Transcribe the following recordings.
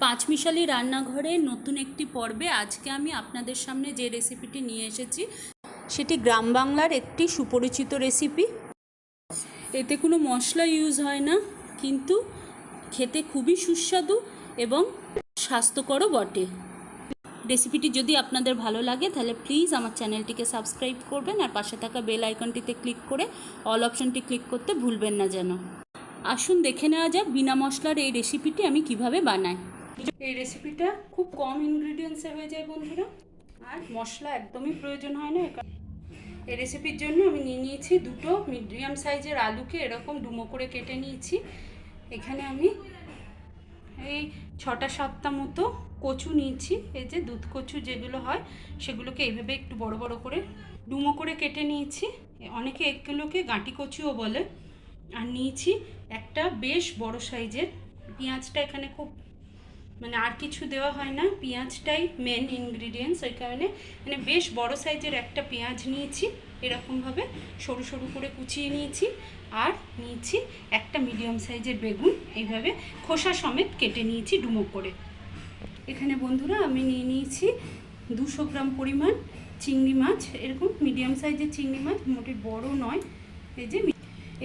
পাঁচমিশালি রান্নাঘরের নতুন একটি পর্বে আজকে আমি আপনাদের সামনে যে রেসিপিটি নিয়ে এসেছি সেটি গ্রাম বাংলার একটি সুপরিচিত রেসিপি। এতে কোনো মশলা ইউজ হয় না, কিন্তু খেতে খুবই সুস্বাদু এবং স্বাস্থ্যকরও বটে। রেসিপিটি যদি আপনাদের ভালো লাগে তাহলে প্লিজ আমার চ্যানেলটিকে সাবস্ক্রাইব করবেন আর পাশে থাকা বেল আইকনটিতে ক্লিক করে অল অপশনটি ক্লিক করতে ভুলবেন না যেন। আসুন দেখে নেওয়া যাক বিনা মশলার এই রেসিপিটি আমি কিভাবে বানাই। এই রেসিপিটা খুব কম ইনগ্রিডিয়েন্টসে হয়ে যায় বন্ধুরা, আর মশলা একদমই প্রয়োজন হয় না। এই রেসিপির জন্য আমি নিয়ে নিয়েছি দুটো মিডিয়াম সাইজের আলুকে এরকম ডুমো করে কেটে নিয়েছি। এখানে আমি এই 6-7টা মতো কচু নিয়েছি, এই যে দুধ কচু যেগুলো হয় সেগুলোকে এইভাবে একটু বড় বড় করে ডুমো করে কেটে নিয়েছি। অনেকে এগুলোকে গাঁটি কচুও বলে। আর নিয়েছি একটা বেশ বড় সাইজের পেঁয়াজটা, এখানে খুব আর কিছু দেওয়া হয় না, পেঁয়াজটাই মেন ইনগ্রিডিয়েন্টস, ওই কারণে বেশ বড় সাইজের একটা পেঁয়াজ নিয়েছি, এরকমভাবে সরু সরু করে কুচিয়ে নিয়েছি। আর নিয়েছি একটা মিডিয়াম সাইজের বেগুন, এইভাবে খোসা সমেত কেটে নিয়েছি ডুমো করে। এখানে বন্ধুরা আমি নিয়ে নিয়েছি 200 গ্রাম পরিমাণ চিংড়ি মাছ, এরকম মিডিয়াম সাইজের চিংড়ি মাছ, মোটে বড় নয়। এই যে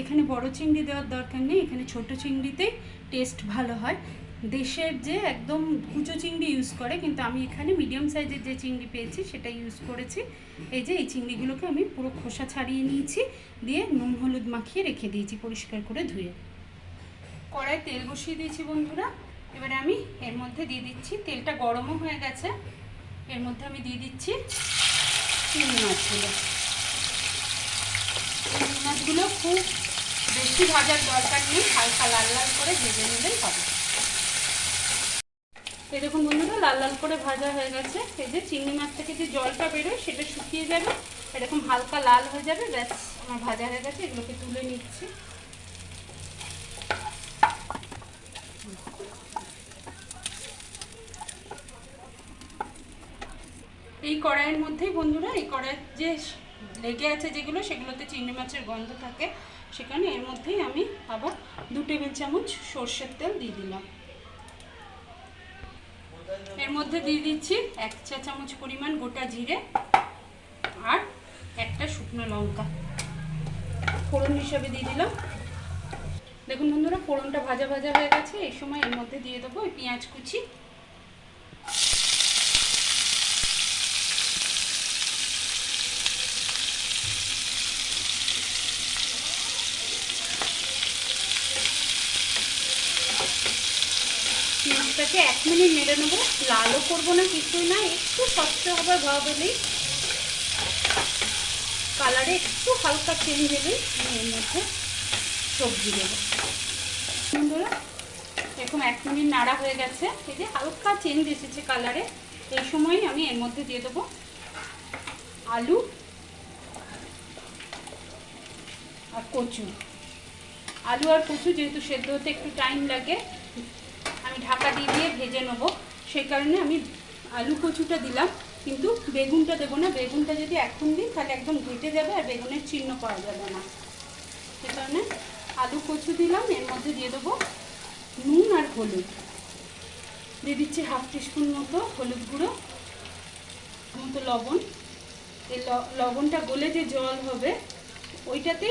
এখানে বড় চিংড়ি দেওয়ার দরকার নেই, এখানে ছোট চিংড়িতেই টেস্ট ভালো হয়। দেশের যে একদম কুচো চিংড়ি ইউজ করে, কিন্তু আমি এখানে মিডিয়াম সাইজের যে চিংড়ি পেয়েছি সেটা ইউজ করেছি। এই যে এই চিংড়িগুলোকে আমি পুরো খোসা ছাড়িয়ে নিয়েছি, দিয়ে নুন হলুদ মাখিয়ে রেখে দিয়েছি পরিষ্কার করে ধুয়ে। কড়াই তেল বসিয়ে দিয়েছি বন্ধুরা, এবারে আমি এর মধ্যে দিয়ে দিচ্ছি, তেলটা গরমও হয়ে গেছে, এর মধ্যে আমি দিয়ে দিচ্ছি চিংড়ি মাছগুলো। চিংড়ি মাছগুলো খুব বেশি ভাজার দরকার নেই, হালকা লাল লাল করে ভেজে নিলেই হবে। এই দেখুন বন্ধুরা, লাল লাল করে ভাজা হয়ে গেছে। এই যে চিংড়ি মাছ থেকে যে জলটা বেরোয় সেটা শুকিয়ে যাবে, এরকম হালকা লাল হয়ে যাবে, ব্যাস আমার ভাজা হয়ে গেছে। এগুলোকে তুলে নিচ্ছি। এই কড়াইয়ের মধ্যেই বন্ধুরা, এই কড়াইয়ের যে লেগে আছে যেগুলো, সেগুলোতে চিংড়ি মাছের গন্ধ থাকে, সেখানে এর মধ্যেই আমি আবার 2 টেবিল চামচ সর্ষের তেল দিয়ে দিলাম। এর মধ্যে দিয়ে দিচ্ছি 1 চা চামচ পরিমাণ গোটা জিরে আর একটা শুকনো লঙ্কা ফোড়ন হিসাবে দিয়ে দিলাম। দেখুন বন্ধুরা, ফোড়নটা ভাজা ভাজা হয়ে গেছে। এই সময় এর মধ্যে দিয়ে দেবো এই পেঁয়াজ কুচি। পেঁয়াজটাকে 1 মিনিট নেড়ে নেবো, লালও করবো না, কিছুই না, একটু স্বচ্ছ হবার ভাব হলেই, কালারে একটু হালকা চেঞ্জ হলেই আমি এর মধ্যে সবজি দেবো। বন্ধুরা এরকম 1 মিনিট নাড়া হয়ে গেছে, এই যে হালকা চেঞ্জ এসেছে কালারে। এই সময় আমি এর মধ্যে দিয়ে দেবো আলু আর কচু। আলু আর কচু যেহেতু সেদ্ধ হতে একটু টাইম লাগে, আমি ঢাকা দিয়ে দিয়ে ভেজে নেবো, সেই কারণে আমি আলু কচুটা দিলাম, কিন্তু বেগুনটা দেবো না। বেগুনটা যদি এখন দিই তাহলে একদম ঘেটে যাবে আর বেগুনের চিহ্ন পাওয়া যাবে না, সে কারণে আলু কচু দিলাম। এর মধ্যে দিয়ে দেবো নুন আর হলুদ, দিয়ে দিচ্ছি 1/2 টিস্পুন মতো হলুদ গুঁড়ো, মতো লবণ। এই লবণটা গলে যে জল হবে ওইটাতে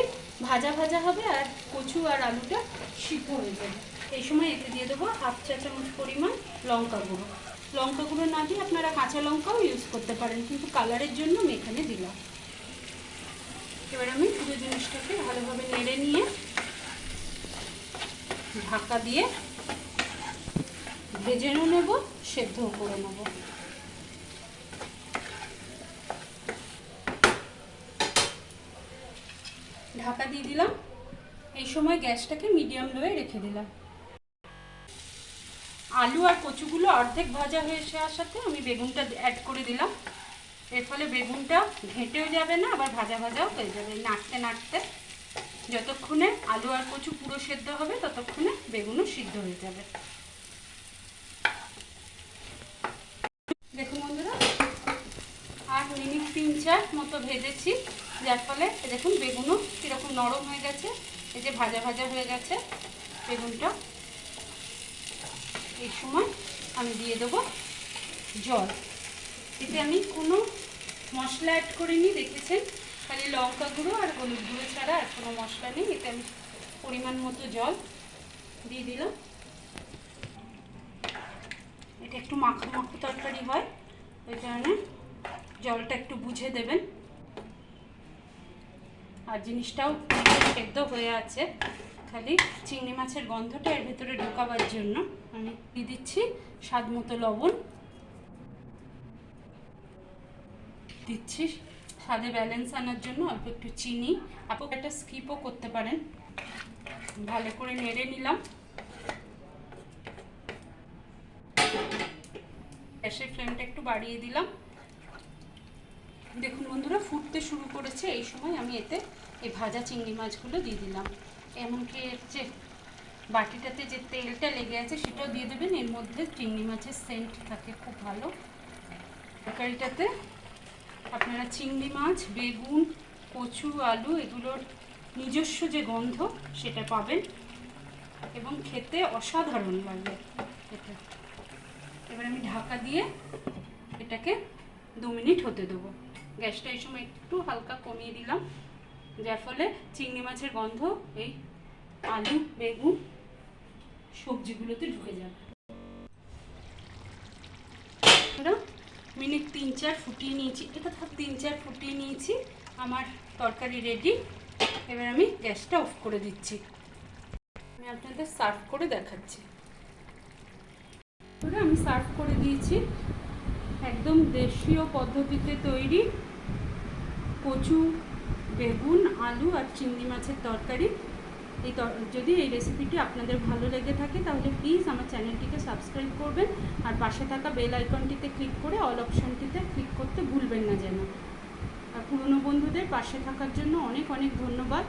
ভাজা ভাজা হবে আর কচু আর আলুটা সিদ্ধ হয়ে যাবে। এই সময় এতে দিয়ে দেবো 1/2 চা চামচ পরিমাণ লঙ্কা গুঁড়ো। লঙ্কা গুঁড়ো না দিয়ে আপনারা কাঁচা লঙ্কাও ইউজ করতে পারেন, কিন্তু কালারের জন্য আমি এখানে দিলাম। এবার আমি পুরো জিনিসটাকে ভালোভাবে নেড়ে নিয়ে ঢাকা দিয়ে ভেজেও নেব, সেদ্ধও করে নেব। ঢাকা দিয়ে দিলাম। এই সময় গ্যাসটাকে মিডিয়াম লোয়ে রেখে দিলাম। আলু আর কচুগুলো অর্ধেক ভাজা হয়ে আসার সাথে আমি বেগুনটা অ্যাড করে দিলাম। এর ফলে বেগুনটা ঘেঁটেও যাবে না, আবার ভাজা ভাজাও হয়ে যাবে। নাড়তে নাড়তে যতক্ষণে আলু আর কচু পুরো সেদ্ধ হবে ততক্ষণে বেগুনও সিদ্ধ হয়ে যাবে। দেখুন বন্ধুরা, আর মিনিট 3-4 মতো ভেজেছি, যার ফলে দেখুন বেগুনও কীরকম নরম হয়ে গেছে। এই যে ভাজা ভাজা হয়ে গেছে বেগুনটা। এই সময় আমি দিয়ে দেবো জল। এতে আমি কোনো মশলা অ্যাড করিনি, দেখেছেন, খালি লঙ্কা গুঁড়ো আর হলুদ গুঁড়ো ছাড়া আর কোনো মশলা নেই। এতে আমি পরিমাণ মতো জল দিয়ে দিলাম। এটা একটু মাখো মাখো তরকারি হয়, ওই কারণে জলটা একটু বুঝে দেবেন। আর জিনিসটাও সেদ্ধ হয়ে আছে, খালি চিংড়ি মাছের গন্ধটা এর ভেতরে ঢোকাবার জন্য আমি দিয়ে দিচ্ছি স্বাদ মতো লবণ, দিচ্ছি স্বাদে ব্যালেন্স আনার জন্য অল্প একটু চিনি। আপনি একটা স্কিপও করতে পারেন। ভালো করে নেড়ে নিলাম। গ্যাসের ফ্লেমটা একটু বাড়িয়ে দিলাম। দেখুন বন্ধুরা, ফুটতে শুরু করেছে। এই সময় আমি এতে এই ভাজা চিংড়ি মাছগুলো দিয়ে দিলাম। এমনকি এর যে বাটিটাতে যে তেলটা লেগে আছে সেটাও দিয়ে দেবেন। এর মধ্যে চিংড়ি মাছের সেন্ট থাকে খুব ভালো। তরকারিটাতে আপনারা চিংড়ি মাছ, বেগুন, কচু, আলু এগুলোর নিজস্ব যে গন্ধ সেটা পাবেন এবং খেতে অসাধারণ লাগবে এটা। এবার আমি ঢাকা দিয়ে এটাকে 2 মিনিট হতে দেবো। গ্যাসটা এই সময় একটু হালকা কমিয়ে দিলাম, যার ফলে চিংড়ি মাছের গন্ধ এই আলু, বেগুন, সবজিগুলোতে ঢুকে যাবে। মিনিট 3-4 ফুটিয়ে নিয়েছি, এটা 3-4 ফুটিয়ে নিয়েছি। আমার তরকারি রেডি। এবার আমি গ্যাসটা অফ করে দিচ্ছি। আমি আপনাদের সার্ভ করে দেখাচ্ছি। আমি সার্ভ করে দিয়েছি। একদম দেশীয় পদ্ধতিতে তৈরি কচু, বেগুন, আলু আর চিংড়ি মাছের তরকারি। যদি এই রেসিপিটি আপনাদের ভালো লেগে থাকে তাহলে প্লিজ আমার চ্যানেলটিকে সাবস্ক্রাইব করবেন আর পাশে থাকা বেল আইকনটিতে ক্লিক করে অল অপশনটিতে ক্লিক করতে ভুলবেন না যেন। আর পুরনো বন্ধুদের পাশে থাকার জন্য অনেক অনেক ধন্যবাদ।